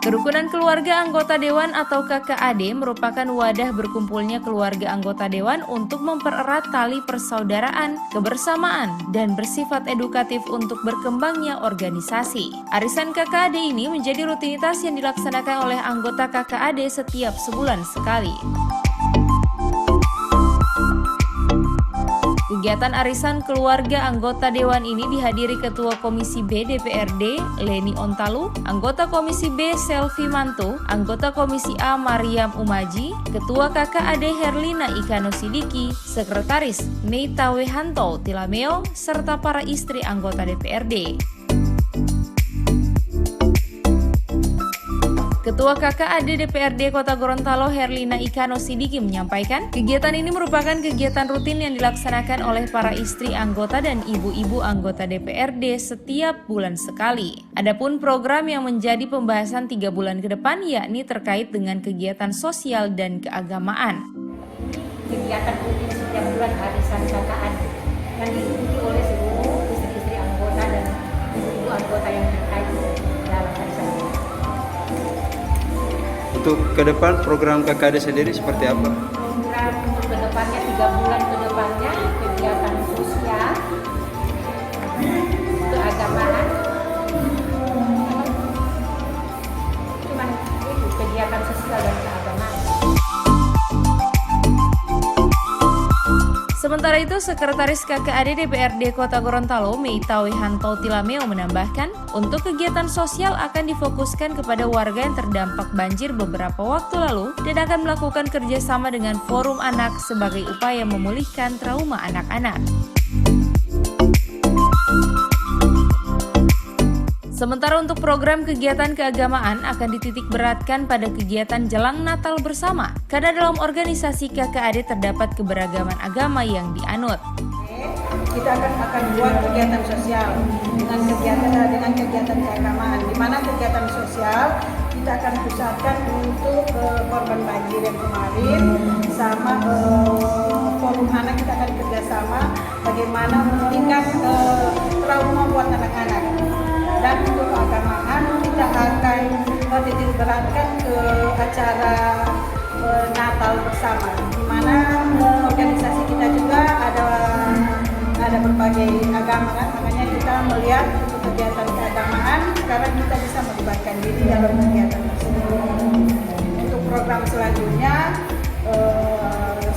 Kerukunan keluarga anggota dewan atau KKAD merupakan wadah berkumpulnya keluarga anggota dewan untuk mempererat tali persaudaraan, kebersamaan, dan bersifat edukatif untuk berkembangnya organisasi. Arisan KKAD ini menjadi rutinitas yang dilaksanakan oleh anggota KKAD setiap sebulan sekali. Kegiatan arisan keluarga anggota dewan ini dihadiri Ketua Komisi B DPRD Leni Ontalu, anggota Komisi B Selvi Manto, anggota Komisi A Mariam Umaji, Ketua KKAD Herlina Ikano Sidiki, Sekretaris Neita Wehanto Tilameo, serta para istri anggota DPRD. Ketua KKAD DPRD Kota Gorontalo Herlina Ikano Sidiki menyampaikan, kegiatan ini merupakan kegiatan rutin yang dilaksanakan oleh para istri anggota dan ibu-ibu anggota DPRD setiap bulan sekali. Adapun program yang menjadi pembahasan 3 bulan ke depan yakni terkait dengan kegiatan sosial dan keagamaan. Kegiatan rutin setiap bulan arisan KKAD yang diikuti oleh seluruh istri-istri anggota dan ibu-ibu anggota yang terkait dalam arisan ini. Untuk ke depan program KKAD sendiri seperti apa? Program untuk ke depannya 3 bulan ke depannya kegiatan sosial, keagamaan, cuman itu kegiatan sosial dan keagamaan. Sementara itu, Sekretaris KKAD DPRD Kota Gorontalo Neita Wehanto Tilameo menambahkan, untuk kegiatan sosial akan difokuskan kepada warga yang terdampak banjir beberapa waktu lalu dan akan melakukan kerjasama dengan Forum Anak sebagai upaya memulihkan trauma anak-anak. Sementara untuk program kegiatan keagamaan akan dititik beratkan pada kegiatan Jelang Natal bersama, karena dalam organisasi KKAD terdapat keberagaman agama yang dianut. Kita akan buat kegiatan sosial dengan kegiatan keagamaan, di mana kegiatan sosial kita akan pusatkan untuk korban banjir yang kemarin, sama Forum Anak kita akan kerjasama bagaimana memulihkan trauma buat anak-anak. Dan untuk keagamaan kita akan titik beratkan ke acara Natal bersama, di mana organisasi kita juga ada berbagai agama kan, makanya kita melihat untuk kegiatan keagamaan sekarang kita bisa melibatkan diri dalam kegiatan tersebut. Untuk program selanjutnya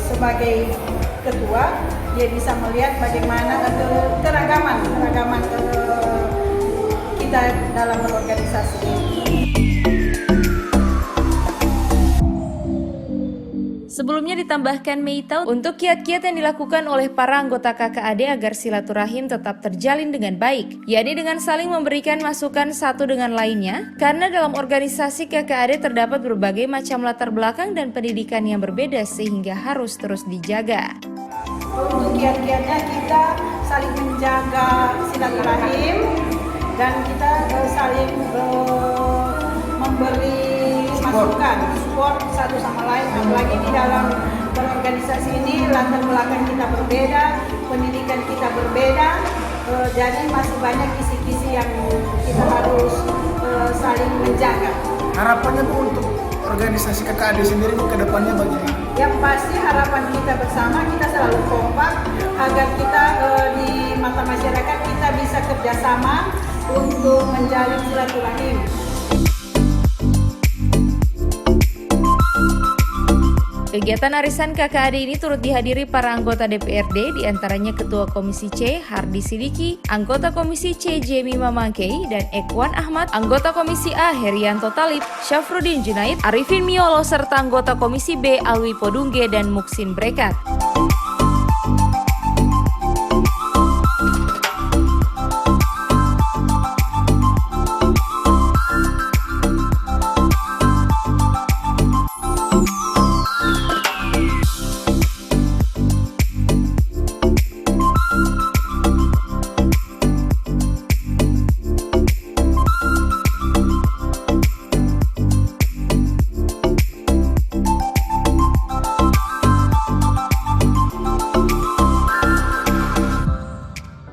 sebagai ketua dia bisa melihat bagaimana keragaman kita dalam berorganisasi. Sebelumnya ditambahkan Neita untuk kiat-kiat yang dilakukan oleh para anggota KKAD agar silaturahim tetap terjalin dengan baik, yakni dengan saling memberikan masukan satu dengan lainnya, karena dalam organisasi KKAD terdapat berbagai macam latar belakang dan pendidikan yang berbeda sehingga harus terus dijaga. Untuk kiat-kiatnya kita saling menjaga silaturahim dan kita saling memberi masukan, support satu sama lain. Apalagi di dalam berorganisasi ini latar belakang kita berbeda, pendidikan kita berbeda, jadi masih banyak kisi-kisi yang kita harus saling menjaga. Harapannya tuh untuk organisasi KKAD sendiri ke depannya bagaimana? Yang pasti harapan kita bersama kita selalu kompak agar kita di mata masyarakat kita bisa kerjasama untuk menjalin silaturahim. Kegiatan arisan KKAD ini turut dihadiri para anggota DPRD, diantaranya Ketua Komisi C Hardi Sidiki, anggota Komisi C Jemi Mamangkei, dan Ekwan Ahmad, anggota Komisi A Herianto Talib, Syafruddin Junaid, Arifin Miolo, serta anggota Komisi B Alwi Podungge dan Muksin Brekat.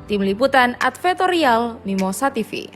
Tim Liputan Advertorial Mimosa TV.